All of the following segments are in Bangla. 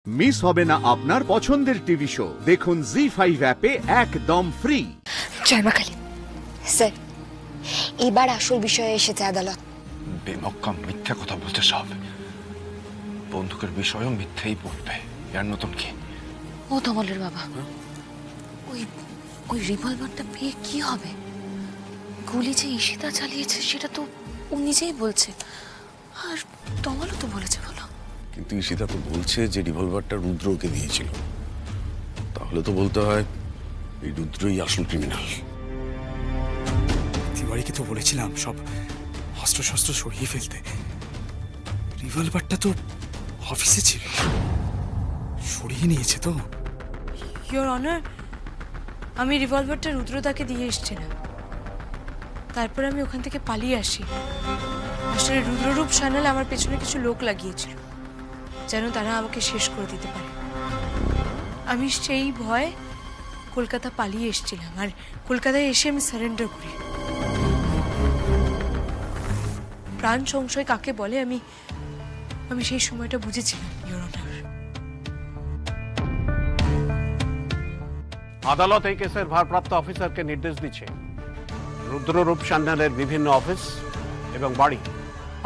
মিস হবে না আপনার পছন্দের টিভি শো। দেখুন জি5 অ্যাপে একদম ফ্রি। জয় মা কালী। স্যার, এবার আসল বিষয়ে এসেছে আদালত। বেমক্কা মিথ্যা কথা বলতে সব। বন্দুকের বিষয়ও মিথ্যেই বলবে। এর নতুন কি? ও তমলের বাবা, ওই রিভলভারটা পেয়ে কি হবে? গুলি যে ঈশিতা চালিয়েছে সেটা তো ও নিজেই বলছে, আর তমলও তো বলেছে। বলো, কিন্তু ঈশিতা তো বলছে যে রিভলভারটা রুদ্র ওকে দিয়েছিল। তাহলে তো বলতে হয় এই রুদ্রই আসল ক্রিমিনাল। তিওয়ারিকে তো বলেছিলাম সব অস্ত্র শস্ত্র সরিয়ে ফেলতে। রিভলভারটা তো অফিসে ছিল, সরিয়ে নিয়েছে তো। ইয়োর অনার, আমি রিভলভারটা রুদ্রদাকে দিয়ে এসেছিলাম, তারপর আমি ওখান থেকে পালিয়ে আসি। আসলে রুদ্ররূপ সানাল আমার পেছনে কিছু লোক লাগিয়েছিল যেন তারা আমাকে শেষ করে দিতে পারে। আমি সেই ভয়ে কলকাতা পালিয়ে এসেছিলাম, আর কলকাতায় এসে আমি সারেন্ডার করি। প্রাণ সংশয় কাকে বলে আমি সেই সময়টা বুঝেছিলাম, ইয়োর অনার। আদালত এই কেসের ভারপ্রাপ্ত অফিসারকে নির্দেশ দিচ্ছে রুদ্ররূপ সান্যালের বিভিন্ন অফিস এবং বাড়ি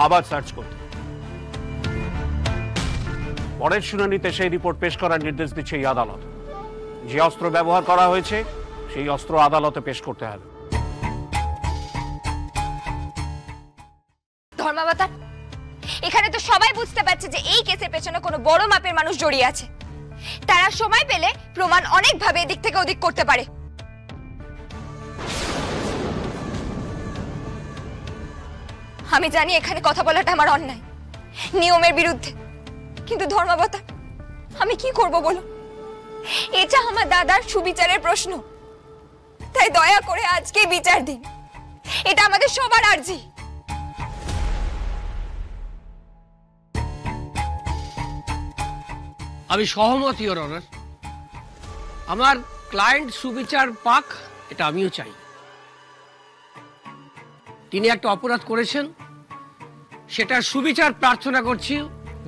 আবার সার্চ করতে। পরের শুনানিতে সেই রিপোর্ট পেশ করার নির্দেশ দিচ্ছে এই আদালত। যে অস্ত্র ব্যবহার করা হয়েছে সেই অস্ত্র আদালতে পেশ করতে হবে। ধর্মাবতার, এখানে তো সবাই বুঝতে পারছে যে এই কেসের পেছনে কোনো বড় মাপের মানুষ জড়িয়ে আছে। তারা সময় পেলে প্রমাণ অনেকভাবে এদিক থেকে ওদিক করতে পারে। আমি জানি এখানে কথা বলাটা আমার অন্যায়, নিয়মের বিরুদ্ধে, কিন্তু ধর্মাবতার আমি কি করব বলো? এটা আমার দাদার সুবিচারের প্রশ্ন, তাই দয়া করে আজকে বিচার দিন। এটা আমাদের সবার আর্জি। আমি সহমত, ইওর অনার। আমার ক্লায়েন্ট সুবিচার পাক, এটা আমিও চাই। তিনি একটা অপরাধ করেছেন, সেটার সুবিচার প্রার্থনা করছি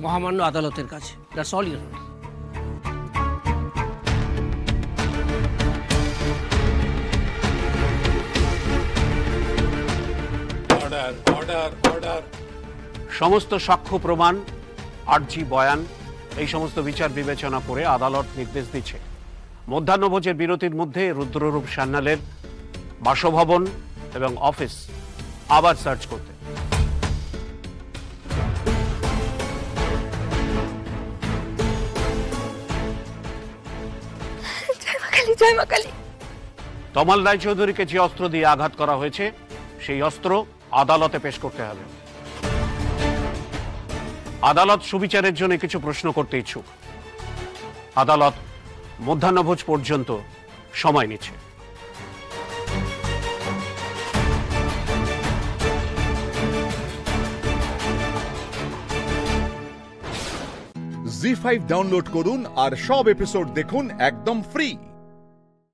মহামান্য আদালতের কাছে। That's all, your honour. Order, order, order. সমস্ত সাক্ষ্য প্রমাণ, আর্জি, বয়ান এই সমস্ত বিচার বিবেচনা করে আদালত নির্দেশ দিচ্ছে মধ্যাহ্নভোজের বিরতির মধ্যে রুদ্ররূপ সান্যালের বাসভবন এবং অফিস আবার সার্চ করতে। জয় মা কালী। তমাল রায়চৌধুরীকে যে অস্ত্র দিয়ে আঘাত করা হয়েছে সেই অস্ত্র আদালতে পেশ করতে হবে। আদালত সুবিচারের জন্য কিছু প্রশ্ন করতে ইচ্ছুক। আদালত মধ্যাহ্নভোজ পর্যন্ত সময় নিচ্ছে। জি5 ডাউনলোড করুন আর সব এপিসোড দেখুন একদম ফ্রি।